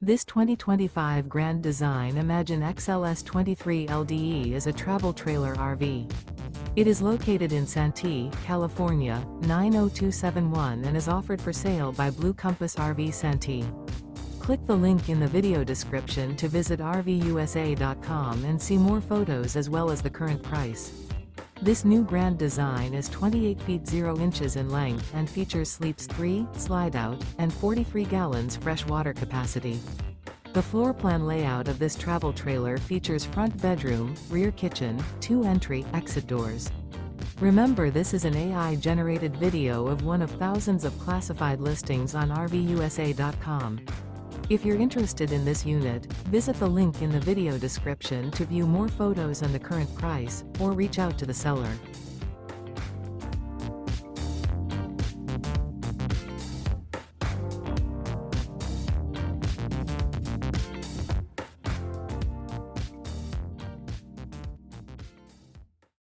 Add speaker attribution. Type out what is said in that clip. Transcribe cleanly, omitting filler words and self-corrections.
Speaker 1: This 2025 Grand Design Imagine XLS 23 LDE is a travel trailer RV. It is located in Santee, California, 90271 and is offered for sale by Blue Compass RV Santee. Click the link in the video description to visit RVUSA.com and see more photos as well as the current price. This new Grand Design is 28 feet 0 inches in length and features sleeps 3, slide-out, and 43 gallons fresh water capacity. The floor plan layout of this travel trailer features front bedroom, rear kitchen, 2 entry/exit doors. Remember, this is an AI-generated video of one of thousands of classified listings on RVUSA.com. If you're interested in this unit, visit the link in the video description to view more photos and the current price, or reach out to the seller.